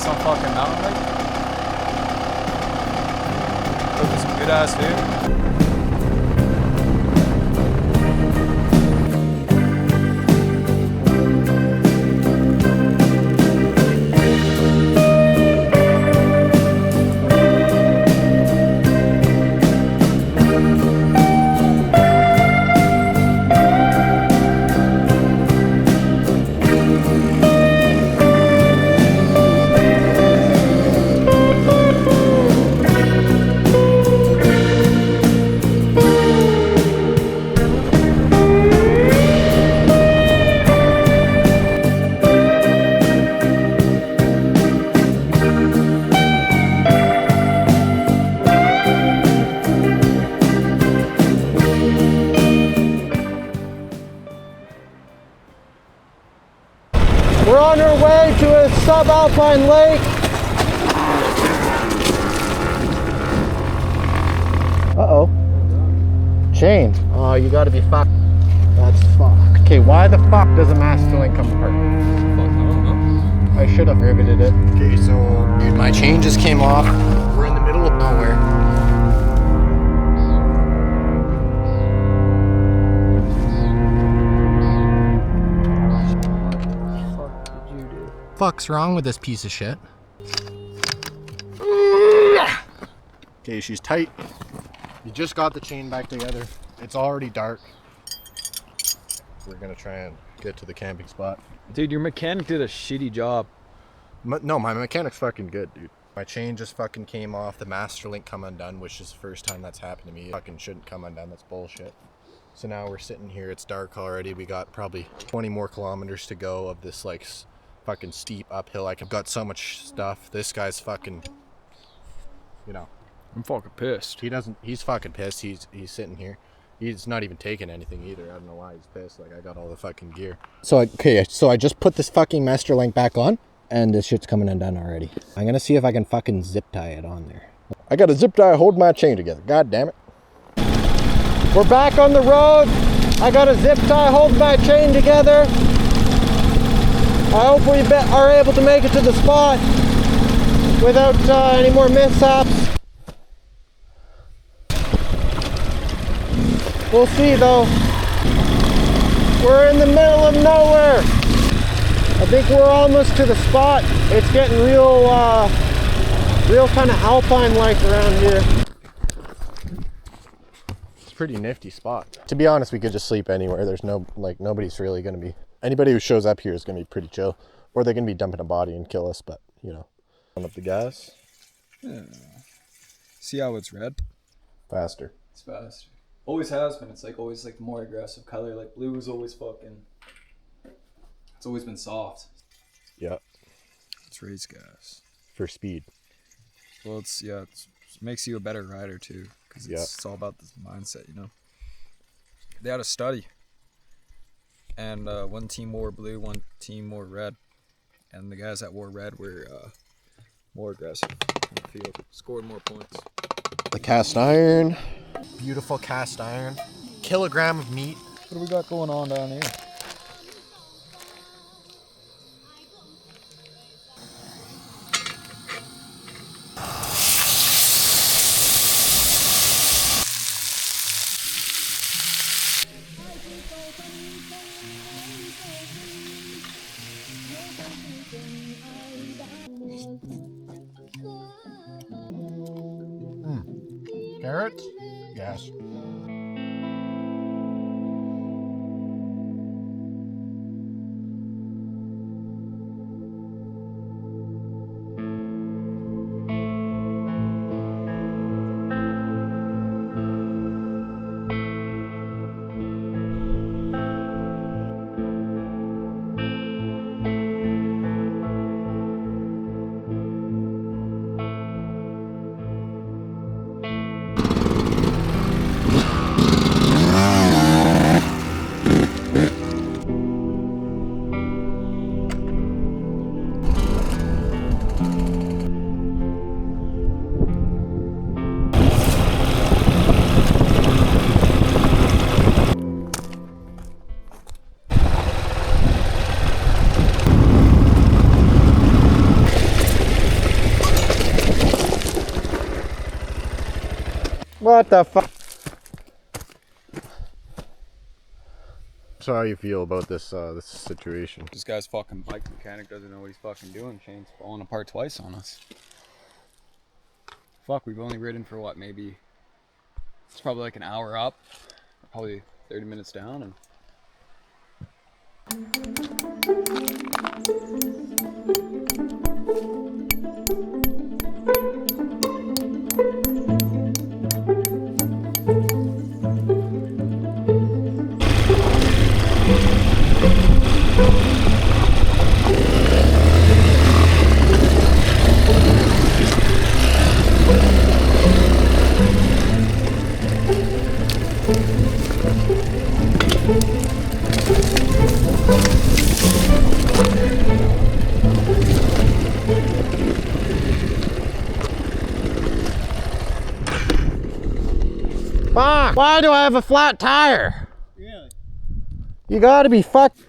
some fucking mountain lake. Cooking some good ass food. We're on our way to a sub-alpine lake. Uh-oh. Chain. Oh, you gotta be fucked. That's fucked. Okay, why the fuck does a master link come apart? I should have riveted it. Okay, so, dude, my chain just came off. We're in the middle of nowhere. Fuck's wrong with this piece of shit? Okay, she's tight. You just got the chain back together. It's already dark. We're gonna try and get to the camping spot. Dude, your mechanic did a shitty job. No, my mechanic's fucking good, dude. My chain just fucking came off. The master link come undone, which is the first time that's happened to me. It fucking shouldn't come undone. That's bullshit. So now we're sitting here. It's dark already. We got probably 20 more kilometers to go of this like fucking steep uphill. I've got so much stuff. This guy's fucking, you know. I'm fucking pissed. He's fucking pissed. He's sitting here. He's not even taking anything either. I don't know why he's pissed. Like, I got all the fucking gear. So I just put this fucking master link back on, and this shit's coming undone already. I'm gonna see if I can fucking zip tie it on there. I got a zip tie holding my chain together. God damn it. We're back on the road. I got a zip tie holding my chain together. I hope we are able to make it to the spot without any more mishaps. We'll see though. We're in the middle of nowhere. I think we're almost to the spot. It's getting real kind of alpine-like around here. It's a pretty nifty spot. To be honest, we could just sleep anywhere. There's nobody's really gonna be. Anybody who shows up here is gonna be pretty chill. Or they're gonna be dumping a body and kill us, but you know. Turn up the gas. Yeah. See how it's red? Faster. It's faster. Always has been. It's like always like the more aggressive color. Like blue is always fucking. It's always been soft. Yeah. It's raised gas. For speed. Well, it makes you a better rider too, because it's all about this mindset, you know. They had a study, and one team wore blue, one team wore red, and the guys that wore red were more aggressive in the field, scored more points. The cast iron. Beautiful cast iron. Kilogram of meat. What do we got going on down here? Carrots? Yes. What the fuck? So how you feel about this this situation? This guy's fucking bike mechanic doesn't know what he's fucking doing. Chain's falling apart twice on us. Fuck, we've only ridden for what, maybe... It's probably like an hour up. Probably 30 minutes down and... Fuck! Why do I have a flat tire? Really? You gotta be fucked.